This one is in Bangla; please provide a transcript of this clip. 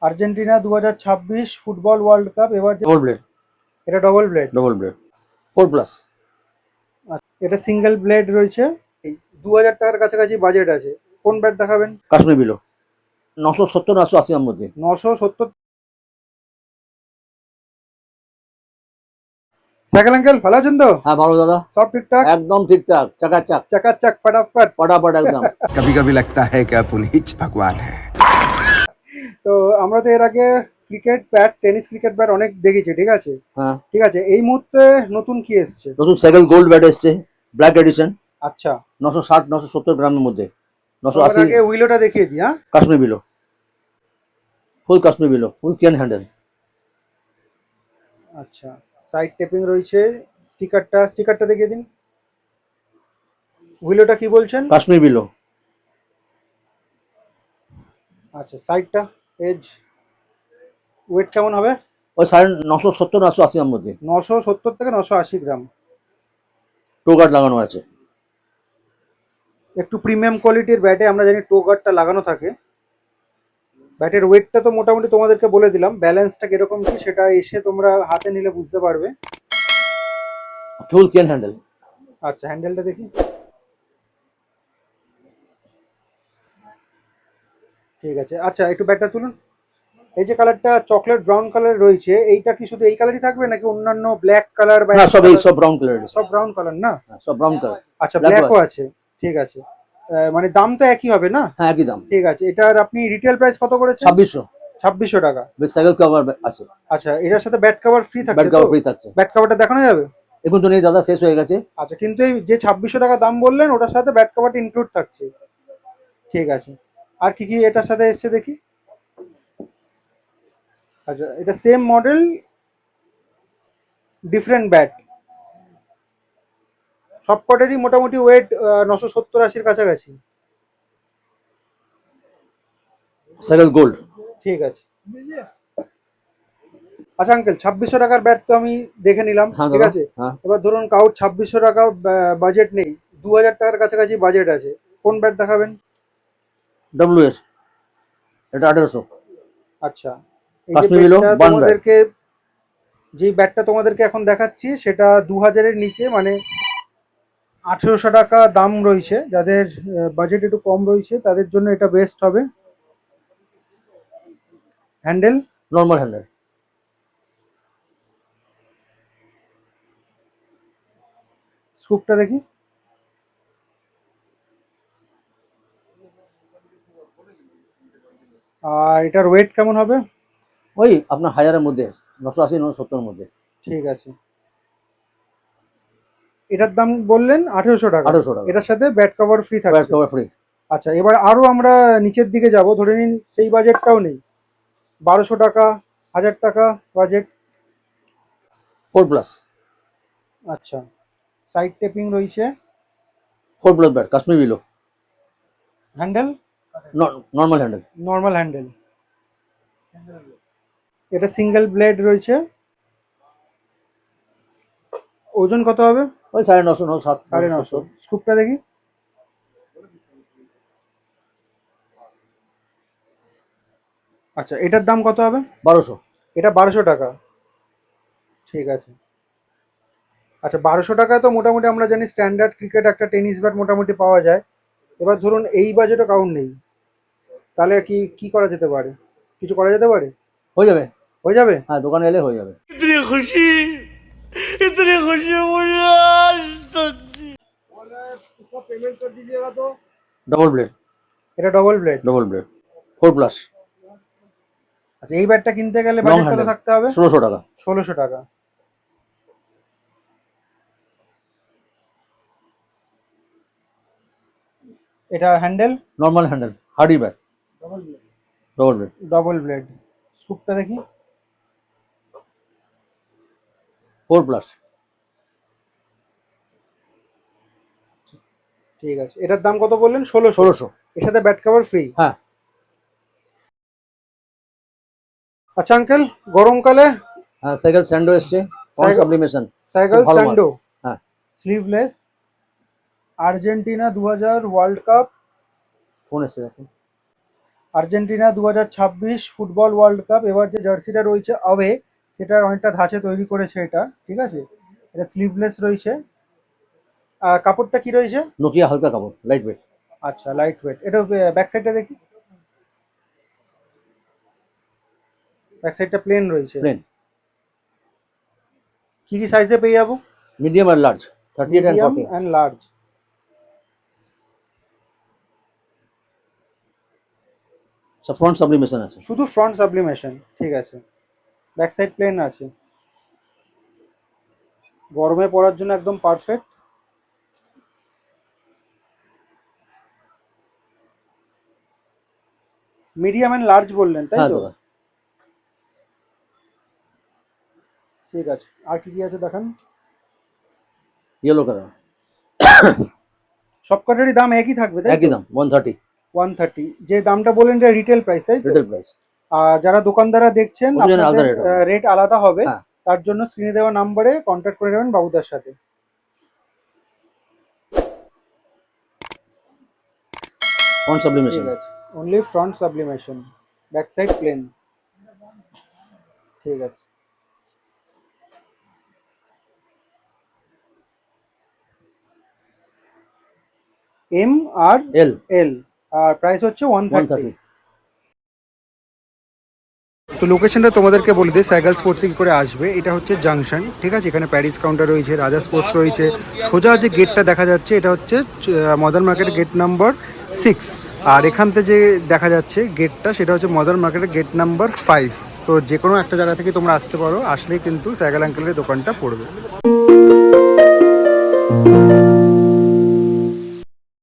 আর্জেন্টিনা 2026 ফুটবল ওয়ার্ল্ড কাপ এবার ডবল ব্লেড। এটা ডবল ব্লেড। Double blade 4+। এটা সিঙ্গেল ব্লেড রয়েছে। এই 2000 টাকার কাছাকাছি বাজেট আছে। কোন ব্যাট দেখাবেন? কাশ্মীর বিলো 970 980 এর মধ্যে। 970। সাইকেল আঙ্কেল ভালো আছেন তো? হ্যাঁ ভালো দাদা, সব ঠিকঠাক? একদম ঠিকঠাক, চাকাচাক চাকাচাক ফটাফট। ফটাফট একদম। कभी कभी लगता है कि पुनीत भगवान है। তো আমরা তো এর আগে cricket bat, tennis cricket bat অনেক দেখেছি, ঠিক আছে? হ্যাঁ, ঠিক আছে, এই মুহূর্তে নতুন কি এসছে? নতুন সাইকেল গোল্ড ব্যাট এসছে, ব্ল্যাক এডিশন, আচ্ছা, 960 970 গ্রামের মধ্যে। তো এর 980 আগে উইলোটা দেখিয়ে দিই। হ্যাঁ, কাশ্মীর বিলো, ফুল কাশ্মীর বিলো, ফুল কেন হ্যান্ডেল। আচ্ছা, সাইড টেপিং রয়েছে। স্টিকারটা দেখিয়ে দিন। উইলোটা কি বলছেন? কাশ্মীর বিলো। আচ্ছা, সাইডটা এজ ওয়েট কেমন হবে? ওই 970 980 এর মধ্যে। 970 থেকে 980 গ্রাম। টো গার্ড লাগানো আছে। একটু প্রিমিয়াম কোয়ালিটির ব্যাটে আমরা জানি টো গার্ডটা লাগানো থাকে। ব্যাটের ওয়েটটা তো মোটামুটি তোমাদেরকে বলে দিলাম, ব্যালেন্সটা কিরকম কি সেটা এসে তোমরা হাতে নিলে বুঝতে পারবে। ফুল কেন হ্যান্ডেল। আচ্ছা, হ্যান্ডেলটা দেখি। ঠিক আছে, আচ্ছা একটু ব্যাটটা তুলুন। এই যে কালারটা চকলেট ব্রাউন কালার রয়েছে, এইটা কি শুধু এই কালারই থাকবে নাকি অন্যান্য ব্ল্যাক কালার বা না, সব এই সব ব্রাউন কালার। সব ব্রাউন কালার না? সব ব্রাউন কালার। আচ্ছা, Black ব্ল্যাকও আছে। ঠিক আছে, মানে দাম তো একই হবে না? হ্যাঁ একই দাম। ঠিক আছে, এটার আপনি রিটেল প্রাইস কত করেছেন? 2600। 2600 টাকা। বেশ সাইকেল কভার আছে। আচ্ছা, এটার সাথে ব্যাট কভার ফ্রি থাকছে ব্যাট তো? কভার ফ্রি থাকছে। ব্যাট কভারটা দেখানো যাবে? এখন তো নেই দাদা, শেষ হয়ে গেছে। আচ্ছা, কিন্তু এই যে 2600 টাকা দাম বললেন ওটার সাথে ব্যাট কভারটা ইনক্লুড থাকছে। ঠিক আছে, আর কি কি এটার সাথে এসছে দেখি। আচ্ছা, এটা সেম মডেল, ডিফারেন্ট ব্যাট। সবকটারই মোটামুটি ওয়েট 970-80-র কাছাকাছি। Cycle gold. ঠিক আছে। আচ্ছা আঙ্কেল, 2600 টাকার ব্যাট তো আমি দেখে নিলাম, হ্যাঁ ঠিক দাদা, আছে। হ্যাঁ। এবার ধরুন কাউর 2600 টাকা বাজেট নেই, 2000 টাকার কাছাকাছি বাজেট আছে, কোন ব্যাট দেখাবেন? ডব্লিউএস, এটা 1800। আচ্ছা, এই যে কাশ্মীর বিলো ব্যাটটা 1 ব্যাট। তোমাদেরকে, যে ব্যাটটা তোমাদেরকে এখন দেখাচ্ছি সেটা 2000-এর নিচে, মানে 1800 টাকা দাম রয়েছে। যাদের বাজেট একটু কম রয়েছে তাদের জন্য এটা বেস্ট হবে। Handle normal handle. স্কুপটা দেখি। আর এটার ওয়েট কেমন হবে? ওই আপনার 1000-এর মধ্যে, 980 970 এর মধ্যে। ঠিক আছে, এটার দাম বললেন 1800 টাকা। 1800 টাকা। এটার সাথে ব্যাট কভার ফ্রি ব্যাট থাকছে। Cover free. আচ্ছা, এবার আরো আমরা নিচের দিকে যাব, ধরে নিন সেই বাজেটটাও নেই, 1200 টাকা, 1000 টাকা বাজেট। 4+। আচ্ছা, সাইড টেপিং রয়েছে। 4+ bat, Kashmir below, handle normal handle. Normal handle. এটা সিঙ্গেল ব্লেড রয়েছে। ওজন কত হবে? ওই 950 970 950। স্কুপটা দেখি। আচ্ছা, এটার দাম কত হবে? 1200। এটা 1200 টাকা। ঠিক আছে। আচ্ছা, 1200 টাকা তো মোটামুটি আমরা জানি স্ট্যান্ডার্ড ক্রিকেট একটা টেনিস ব্যাট মোটামুটি পাওয়া যায়। এবার ধরুন এই বাজেটও কাউন্ট নেই, তাহলে কি কি করা যেতে পারে? কিছু করা যেতে পারে? হয়ে যাবে। হয়ে যাবে? হ্যাঁ, দোকানে এলে হয়ে যাবে। इतनी खुशी मुझे आज तक। Double blade. এটা ডবল ব্লেড। Double blade 4+। আচ্ছা, এই ব্যাটটা কিনতে গেলে লং বাজেট কত হ্যান্ডেল থাকতে হবে? 1600 টাকা। 1600 টাকা। এটা handle normal handle, hardy bat, double blade. Double blade. স্কুপটা দেখি। 4+। ঠিক আছে, এটার দাম কত বললেন? 1600। 1600। এর সাথে ব্যাট কভার ফ্রি। হ্যাঁ। আচ্ছা আঙ্কেল, গরমকালে হ্যাঁ, সাইকেল স্যান্ডো এসছে, ফন সাইকেল- সাবলিমেশন। সাইকেল ভালো মাল। স্যান্ডো, হ্যাঁ। Sleeveless, Argentina 2000 world cup. Phone এসছে দেখুন। Argentina 2026 football world cup. এবার যে জার্সিটা রয়েছে অ্যাওয়ে, সেটা অনেকটা ধাঁচে তৈরি করেছে এটা, ঠিক আছে। এটা স্লিভলেস রয়েছে। আর কাপড়টা কি রয়েছে? নোকিয়া হালকা কাপড়, লাইট ওয়েট। আচ্ছা, লাইট ওয়েট। এটা ব্যাক সাইডটা দেখি। ব্যাক সাইডটা প্লেন রয়েছে। প্লেন। কি কি সাইজে পেয়ে যাবো? মিডিয়াম আর large, 38 and medium 40। And large. সব ফ্রন্ট সাবলিমেশন আছে। শুধু ফ্রন্ট সাবলিমেশন, ঠিক আছে। ব্যাক সাইড প্লেন আছে। গরমে পরার জন্য একদম পারফেক্ট। মিডিয়াম অ্যান্ড লার্জ বললেন, তাই হ্যাঁ তো? দাদা। ঠিক আছে। আর কি কি আছে দেখান। Yellow colour. সব কটারই দাম একই থাকবে, তাই একই তো? দাম 130 130। যে দামটা বললেন এটা রিটেল প্রাইস, তাই তো? Retail price. আর যারা দোকানদাররা দেখছেন, ওর জন্য আপনাদের আলাদা rate হবে। রেট আলাদা হবে। হ্যাঁ। তার জন্য স্ক্রিনে দেওয়া নাম্বারে কন্ট্যাক্ট করে নেবেন বাবুদার সাথে। Front sublimation. ঠিক আছে, only front sublimation, back side plane. ঠিক আছে। এম আর এল এল। আর প্রাইস হচ্ছে 130। 130। তো লোকেশনটা তোমাদেরকে বলে দিই, সাইকেল স্পোর্টসে কী করে আসবে। এটা হচ্ছে জাংশন, ঠিক আছে। এখানে প্যারিস কাউন্টার রয়েছে, রাজা স্পোর্টস রয়েছে। সোজা যে গেটটা দেখা যাচ্ছে এটা হচ্ছে মডার্ন মার্কেটের গেট নাম্বার 6। আর এখান থেকে যে দেখা যাচ্ছে গেটটা, সেটা হচ্ছে মডার্ন মার্কেটের গেট নাম্বার 5। তো যে কোনো একটা জায়গা থেকে তোমরা আসতে পারো, আসলেই কিন্তু সাইকেল আঙ্কেলের দোকানটা পড়বে।